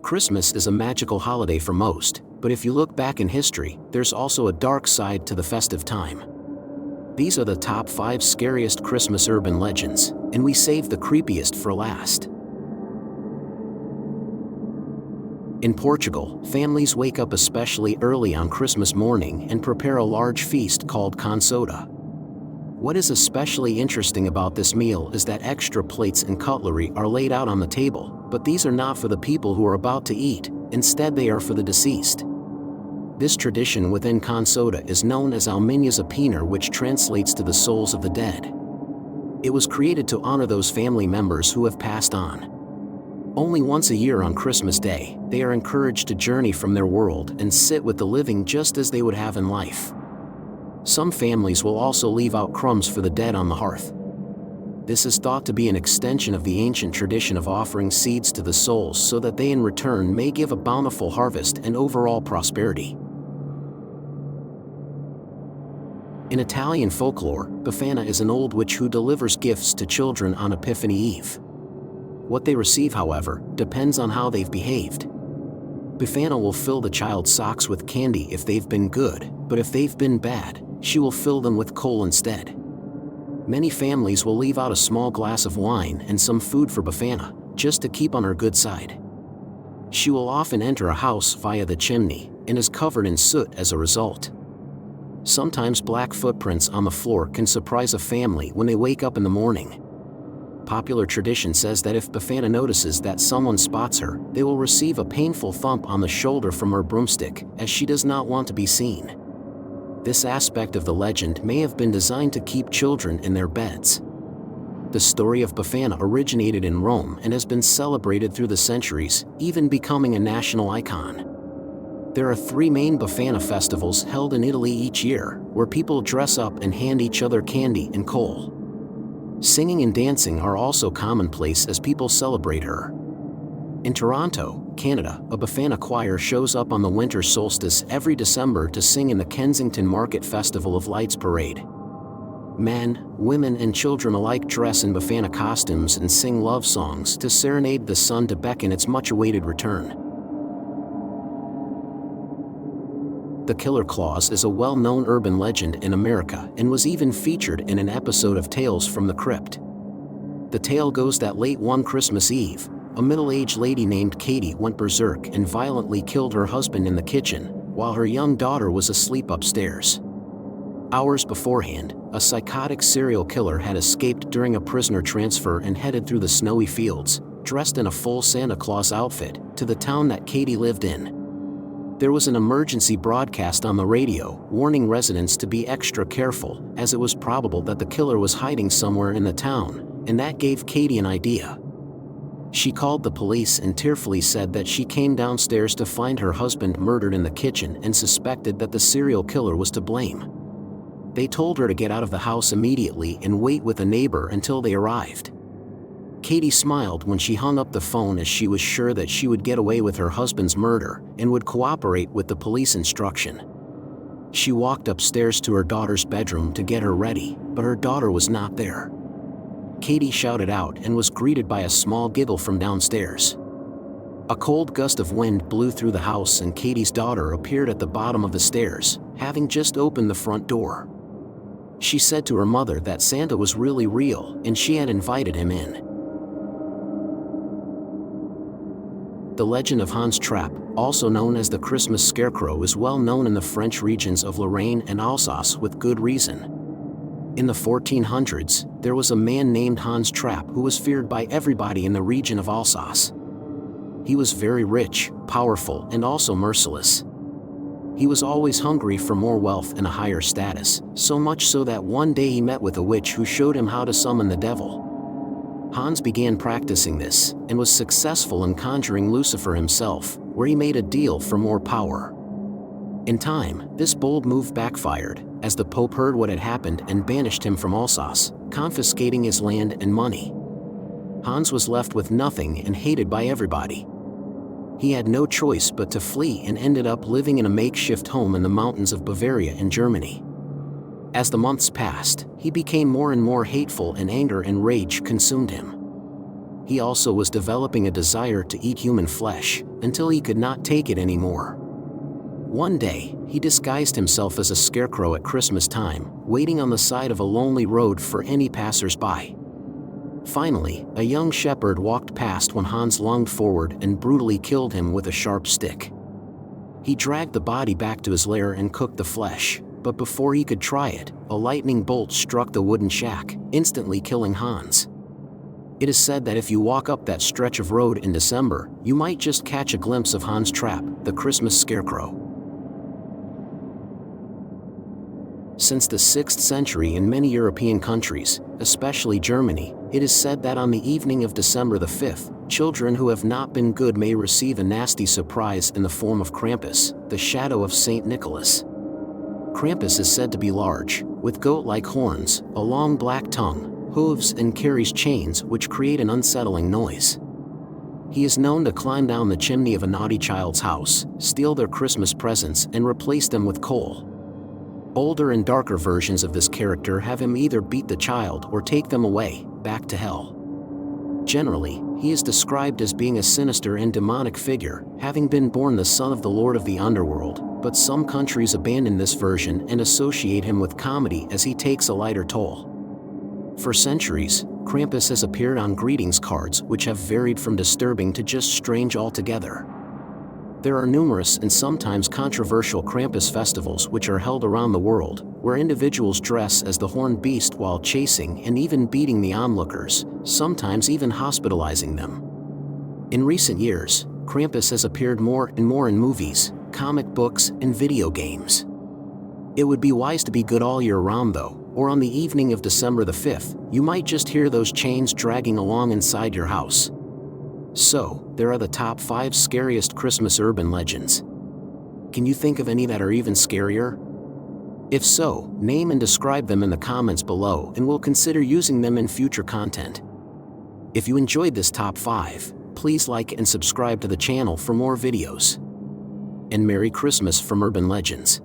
Christmas is a magical holiday for most, but if you look back in history, there's also a dark side to the festive time. These are the top 5 scariest Christmas urban legends, and we saved the creepiest for last. In Portugal, families wake up especially early on Christmas morning and prepare a large feast called Consoda. What is especially interesting about this meal is that extra plates and cutlery are laid out on the table, but these are not for the people who are about to eat, instead they are for the deceased. This tradition within Consoda is known as Alminhas Apenar, which translates to the souls of the dead. It was created to honor those family members who have passed on. Only once a year on Christmas Day, they are encouraged to journey from their world and sit with the living just as they would have in life. Some families will also leave out crumbs for the dead on the hearth. This is thought to be an extension of the ancient tradition of offering seeds to the souls so that they in return may give a bountiful harvest and overall prosperity. In Italian folklore, Befana is an old witch who delivers gifts to children on Epiphany Eve. What they receive, however, depends on how they've behaved. Befana will fill the child's socks with candy if they've been good, but if they've been bad, she will fill them with coal instead. Many families will leave out a small glass of wine and some food for Befana, just to keep on her good side. She will often enter a house via the chimney, and is covered in soot as a result. Sometimes black footprints on the floor can surprise a family when they wake up in the morning. Popular tradition says that if Befana notices that someone spots her, they will receive a painful thump on the shoulder from her broomstick, as she does not want to be seen. This aspect of the legend may have been designed to keep children in their beds. The story of Befana originated in Rome and has been celebrated through the centuries, even becoming a national icon. There are 3 main Befana festivals held in Italy each year, where people dress up and hand each other candy and coal. Singing and dancing are also commonplace as people celebrate her. In Toronto, Canada, a Befana choir shows up on the winter solstice every December to sing in the Kensington Market Festival of Lights parade. Men, women and children alike dress in Befana costumes and sing love songs to serenade the sun to beckon its much-awaited return. The Killer Claus is a well-known urban legend in America and was even featured in an episode of Tales from the Crypt. The tale goes that late one Christmas Eve, a middle-aged lady named Katie went berserk and violently killed her husband in the kitchen, while her young daughter was asleep upstairs. Hours beforehand, a psychotic serial killer had escaped during a prisoner transfer and headed through the snowy fields, dressed in a full Santa Claus outfit, to the town that Katie lived in. There was an emergency broadcast on the radio, warning residents to be extra careful, as it was probable that the killer was hiding somewhere in the town, and that gave Katie an idea. She called the police and tearfully said that she came downstairs to find her husband murdered in the kitchen and suspected that the serial killer was to blame. They told her to get out of the house immediately and wait with a neighbor until they arrived. Katie smiled when she hung up the phone, as she was sure that she would get away with her husband's murder and would cooperate with the police instruction. She walked upstairs to her daughter's bedroom to get her ready, but her daughter was not there. Katie shouted out and was greeted by a small giggle from downstairs. A cold gust of wind blew through the house and Katie's daughter appeared at the bottom of the stairs, having just opened the front door. She said to her mother that Santa was really real and she had invited him in. The legend of Hans Trapp, also known as the Christmas Scarecrow, is well known in the French regions of Lorraine and Alsace with good reason. In the 1400s, there was a man named Hans Trapp who was feared by everybody in the region of Alsace. He was very rich, powerful, and also merciless. He was always hungry for more wealth and a higher status, so much so that one day he met with a witch who showed him how to summon the devil. Hans began practicing this, and was successful in conjuring Lucifer himself, where he made a deal for more power. In time, this bold move backfired, as the Pope heard what had happened and banished him from Alsace, confiscating his land and money. Hans was left with nothing and hated by everybody. He had no choice but to flee and ended up living in a makeshift home in the mountains of Bavaria in Germany. As the months passed, he became more and more hateful and anger and rage consumed him. he also was developing a desire to eat human flesh, until he could not take it anymore. One day, he disguised himself as a scarecrow at Christmas time, waiting on the side of a lonely road for any passers-by. Finally, a young shepherd walked past when Hans lunged forward and brutally killed him with a sharp stick. He dragged the body back to his lair and cooked the flesh, but before he could try it, a lightning bolt struck the wooden shack, instantly killing Hans. It is said that if you walk up that stretch of road in December, you might just catch a glimpse of Hans Trapp, the Christmas scarecrow. Since the 6th century in many European countries, especially Germany, it is said that on the evening of December the 5th, children who have not been good may receive a nasty surprise in the form of Krampus, the shadow of Saint Nicholas. Krampus is said to be large, with goat-like horns, a long black tongue, hooves, and carries chains which create an unsettling noise. He is known to climb down the chimney of a naughty child's house, steal their Christmas presents, and replace them with coal. Older and darker versions of this character have him either beat the child or take them away, back to hell. Generally, he is described as being a sinister and demonic figure, having been born the son of the Lord of the Underworld, but some countries abandon this version and associate him with comedy as he takes a lighter toll. For centuries, Krampus has appeared on greetings cards which have varied from disturbing to just strange altogether. There are numerous and sometimes controversial Krampus festivals which are held around the world, where individuals dress as the horned beast while chasing and even beating the onlookers, sometimes even hospitalizing them. In recent years, Krampus has appeared more and more in movies, comic books, and video games. It would be wise to be good all year round though, or on the evening of December the 5th, you might just hear those chains dragging along inside your house. So, there are the top 5 scariest Christmas urban legends. Can you think of any that are even scarier? If so, name and describe them in the comments below and we'll consider using them in future content. If you enjoyed this top 5, please like and subscribe to the channel for more videos. And Merry Christmas from Urban Legends.